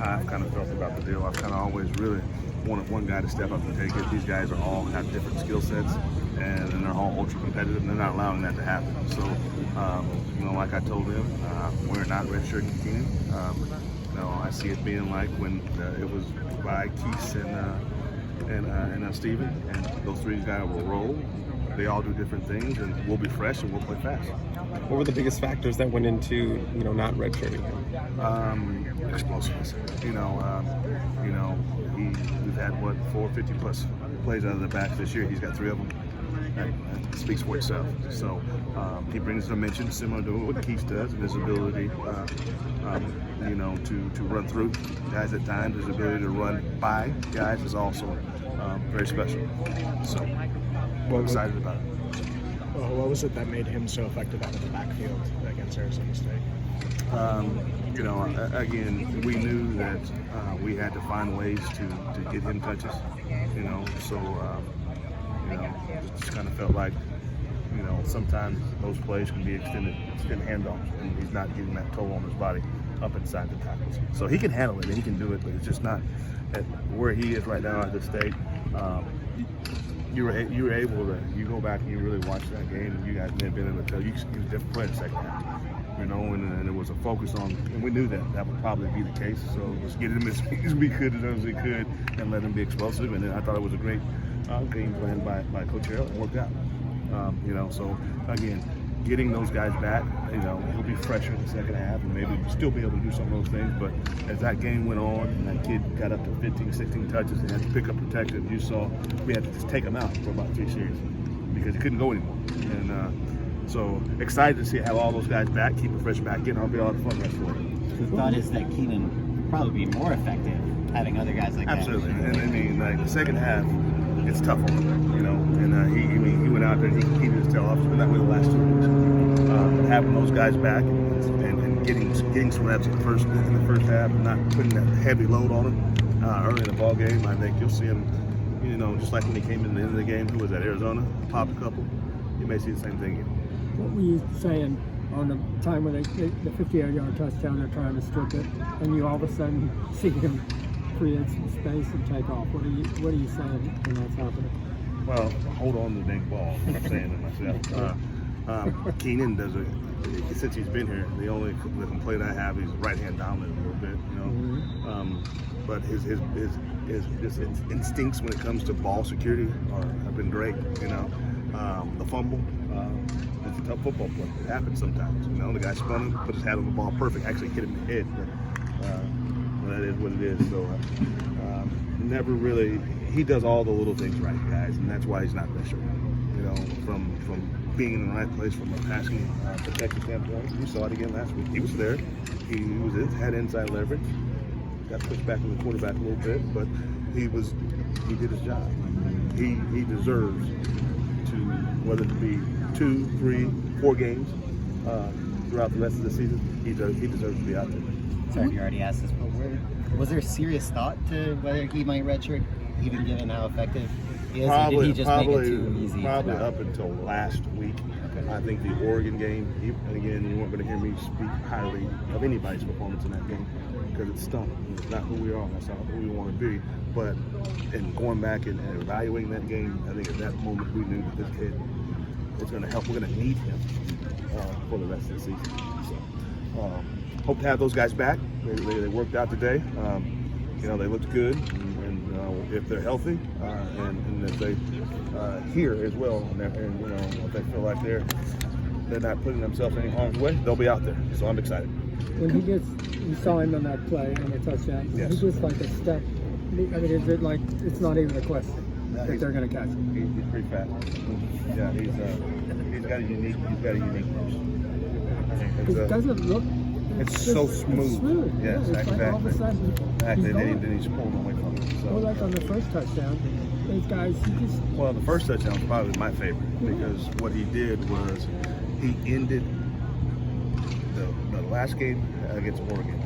how I've kind of felt about the deal. I've kind of always really wanted one guy to step up and take it. These guys are all have different skill sets, and they're all ultra competitive, and they're not allowing that to happen. So, like I told him, we're not redshirting Keenan. I see it being like when it was by Keith and Steven, and those three guys will roll. They all do different things, and we'll be fresh and we'll play fast. What were the biggest factors that went into not redshirting him? Explosiveness. We've had 450 plus plays out of the back this year. He's got 3 of them. That speaks for itself. So he brings dimension similar to what Keith does, and his ability, to run through guys at times. His ability to run by guys is also very special. So I'm excited about it. Well, what was it that made him so effective out of the backfield against Arizona State? Again, we knew that we had to find ways to get him touches. It just kind of felt like, sometimes those plays can be extended handoffs, and he's not getting that toll on his body up inside the tackles. So he can handle it and he can do it, but it's just not at where he is right now at the state. You were able to, you go back and you really watch that game, and you guys may have been able to tell he was different play in the second half. And it was a focus on, and we knew that would probably be the case. So let's get him as we could and let him be explosive. And then I thought it was a great game plan by Coach Harrell. It worked out. So again, getting those guys back, he'll be fresher in the second half and maybe still be able to do some of those things. But as that game went on and that kid got up to 15, 16 touches and had to pick up protective, you saw we had to just take him out for about 3 series because he couldn't go anymore. And so excited to see have all those guys back, keep it fresh back in. I'll be all the fun rest of the way. The thought is that Keenan would probably be more effective having other guys like Absolutely. that. Absolutely. And the second half, it's tough on him, And he went out there and he kept his tail off. It's been that way the last 2 weeks. But having those guys back and getting some reps in the first half, and not putting that heavy load on him early in the ball game, I think you'll see him. Just like when he came in the end of the game, who was at Arizona, popped a couple. You may see the same thing again. What were you saying on the time when the 58-yard touchdown, they're trying to strip it, and you all of a sudden see him create some space and take off? What are you saying when that's happening? Well, hold on to the big ball. I'm saying to myself. Keenan does it since he's been here. The only complaint I have is right hand dominant a little bit, But his instincts when it comes to ball security have been great. The fumble. It's a tough football play. It happens sometimes. The guy spun him, put his hat on the ball perfect, actually hit him in the head. But that is what it is. So never really. He does all the little things right, guys, and that's why he's not pressure. From being in the right place from a passing protective standpoint. We saw it again last week. He was there. He had inside leverage. Got pushed back in the quarterback a little bit, but he did his job. He deserves to, whether it be 2, 3, 4 games throughout the rest of the season, he deserves to be out there. Sorry if you already asked this, but was there a serious thought to whether he might redshirt, even given how effective he is? Or did he just make it too easy? Probably up until last week. Okay. I think the Oregon game, and again, you weren't going to hear me speak highly of anybody's performance in that game because it stunk. It's not who we are. That's not who we want to be. But in going back and evaluating that game, I think at that moment we knew that this kid is going to help. We're going to need him for the rest of the season. So, hope to have those guys back. They worked out today. They looked good, and if they're healthy, and if they here as well, and if they feel like they're not putting themselves in any harm's way, they'll be out there. So I'm excited. When you saw him on that play on the touchdown, yes. He just like a step. Is it like it's not even a question that they're going to catch him? He's pretty fast. Yeah, he's got a unique motion. It doesn't look. It's so smooth. It's smooth. Yes, yeah, it's exactly. like all of a sudden, Then he's pulling away from it. So. Well, like on the first touchdown, those guys, Well, the first touchdown was probably my favorite because what he did was he ended the last game against Oregon.